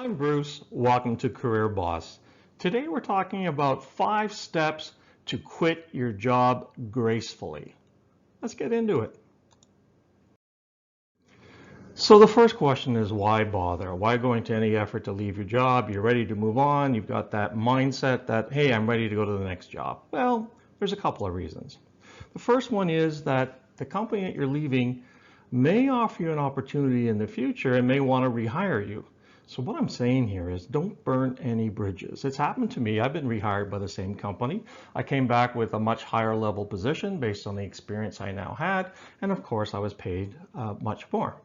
I'm Bruce. Welcome to Career Boss. Today we're talking about 5 steps to quit your job gracefully. Let's get into it. So the first question is, why bother? Why go into any effort to leave your job? You're ready to move on. You've got that mindset that, hey, I'm ready to go to the next job. Well, there's a couple of reasons. The first one is that the company that you're leaving may offer you an opportunity in the future and may want to rehire you. So what I'm saying here is, don't burn any bridges. It's happened to me. I've been rehired by the same company. I came back with a much higher level position based on the experience I now had, and of course I was paid much more.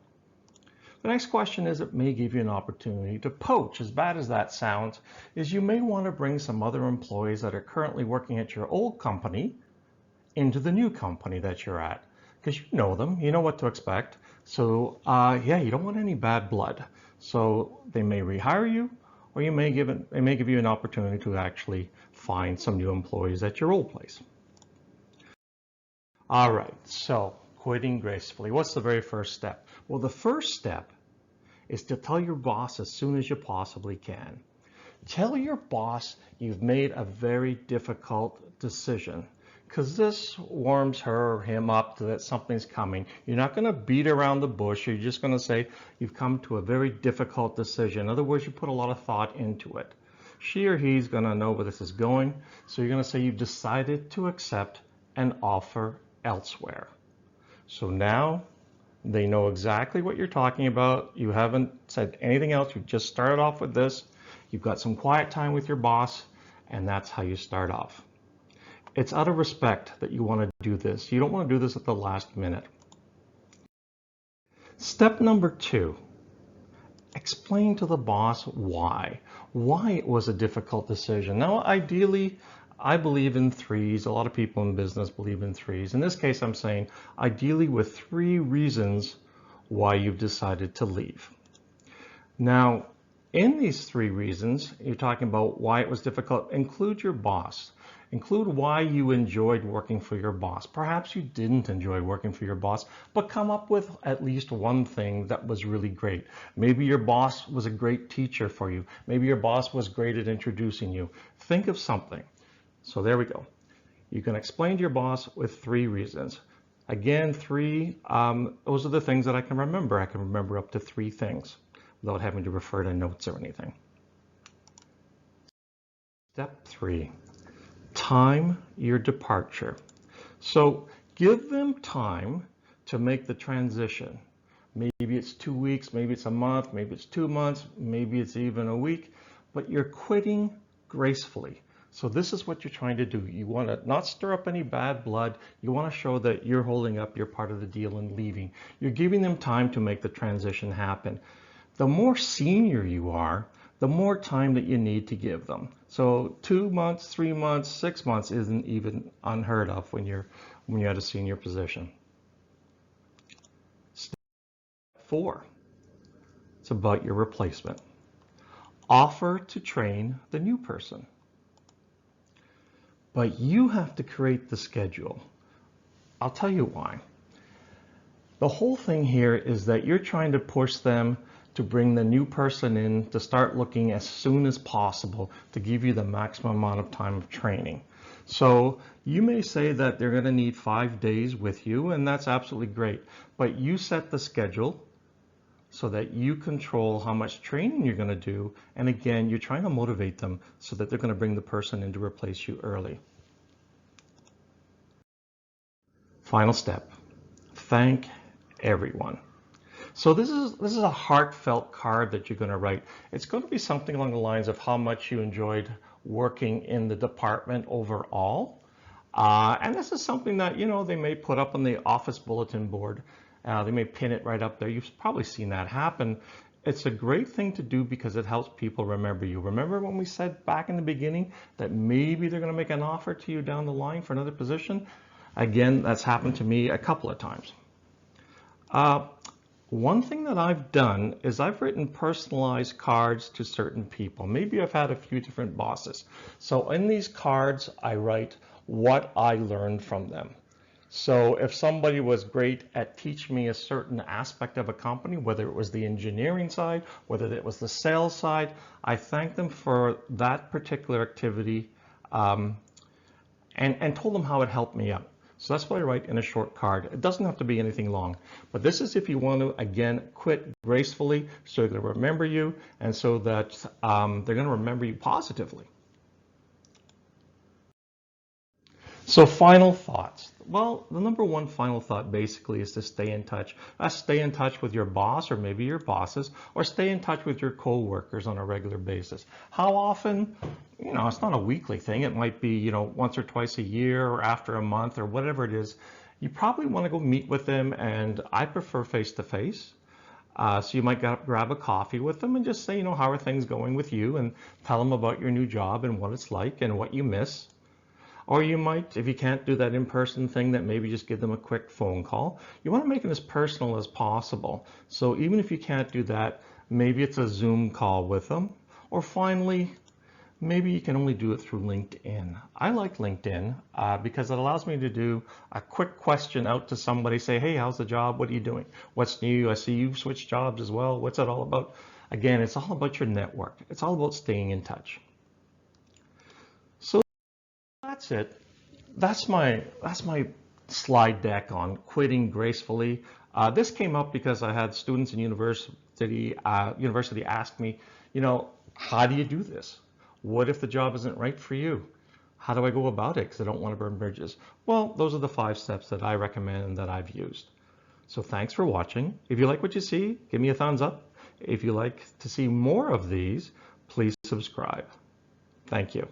The next question is, it may give you an opportunity to poach. As bad as that sounds, is you may want to bring some other employees that are currently working at your old company into the new company that you're at, because you know them, you know what to expect. So yeah, you don't want any bad blood. So they may rehire you, or they may give you an opportunity to actually find some new employees at your old place. All right, so quitting gracefully. What's the very first step? Well, the first step is to tell your boss as soon as you possibly can. Tell your boss you've made a very difficult decision, because this warms her or him up to that something's coming. You're not going to beat around the bush. You're just going to say you've come to a very difficult decision. In other words, you put a lot of thought into it. She or he's going to know where this is going. So you're going to say you've decided to accept an offer elsewhere. So now they know exactly what you're talking about. You haven't said anything else. You've just started off with this. You've got some quiet time with your boss, and that's how you start off. It's out of respect that you want to do this. You don't want to do this at the last minute. Step number 2, explain to the boss why it was a difficult decision. Now, ideally, I believe in 3s. A lot of people in business believe in 3s. In this case, I'm saying ideally with 3 reasons why you've decided to leave. Now, in these 3 reasons, you're talking about why it was difficult. Include your boss. Include why you enjoyed working for your boss. Perhaps you didn't enjoy working for your boss, but come up with at least one thing that was really great. Maybe your boss was a great teacher for you. Maybe your boss was great at introducing you. Think of something. So there we go. You can explain to your boss with 3 reasons. Again, 3, those are the things that I can remember. I can remember up to 3 things without having to refer to notes or anything. Step 3, time your departure. So give them time to make the transition. Maybe it's 2 weeks, maybe it's a month, maybe it's 2 months, maybe it's even a week, but you're quitting gracefully. So this is what you're trying to do. You want to not stir up any bad blood. You want to show that you're holding up your part of the deal and leaving. You're giving them time to make the transition happen. The more senior you are, the more time that you need to give them. So 2 months, 3 months, 6 months isn't even unheard of when you're at a senior position. Step 4, it's about your replacement. Offer to train the new person. But you have to create the schedule. I'll tell you why. The whole thing here is that you're trying to push them to bring the new person in to start looking as soon as possible to give you the maximum amount of time of training. So you may say that they're going to need 5 days with you, and that's absolutely great. But you set the schedule so that you control how much training you're going to do. And again, you're trying to motivate them so that they're going to bring the person in to replace you early. Final step, thank everyone. So this is a heartfelt card that you're going to write. It's going to be something along the lines of how much you enjoyed working in the department overall. And this is something that, they may put up on the office bulletin board. They may pin it right up there. You've probably seen that happen. It's a great thing to do because it helps people remember you. Remember when we said back in the beginning that maybe they're going to make an offer to you down the line for another position? Again, that's happened to me a couple of times. One thing that I've done is I've written personalized cards to certain people. Maybe I've had a few different bosses. So in these cards, I write what I learned from them. So if somebody was great at teaching me a certain aspect of a company, whether it was the engineering side, whether it was the sales side, I thank them for that particular activity and told them how it helped me out. So that's what I write in a short card. It doesn't have to be anything long, but this is if you want to, again, quit gracefully so they're going to remember you and so that they're going to remember you positively. So final thoughts. Well, the number one final thought basically is to stay in touch. Stay in touch with your boss or maybe your bosses, or stay in touch with your co-workers on a regular basis. How often? You know, it's not a weekly thing. It might be, you know, once or twice a year or after a month or whatever it is. You probably want to go meet with them, and I prefer face-to-face. So you might grab a coffee with them and just say, you know, how are things going with you, and tell them about your new job and what it's like and what you miss. Or you might, if you can't do that in-person thing, that maybe just give them a quick phone call. You want to make it as personal as possible. So even if you can't do that, maybe it's a Zoom call with them. Or finally, maybe you can only do it through LinkedIn. I like LinkedIn because it allows me to do a quick question out to somebody, say, hey, how's the job? What are you doing? What's new? I see you've switched jobs as well. What's it all about? Again, it's all about your network. It's all about staying in touch. So that's it. That's my slide deck on quitting gracefully. This came up because I had students in university ask me, you know, how do you do this? What if the job isn't right for you? How do I go about it? Because I don't want to burn bridges. Well, those are the 5 steps that I recommend and that I've used. So thanks for watching. If you like what you see, give me a thumbs up. If you like to see more of these, please subscribe. Thank you.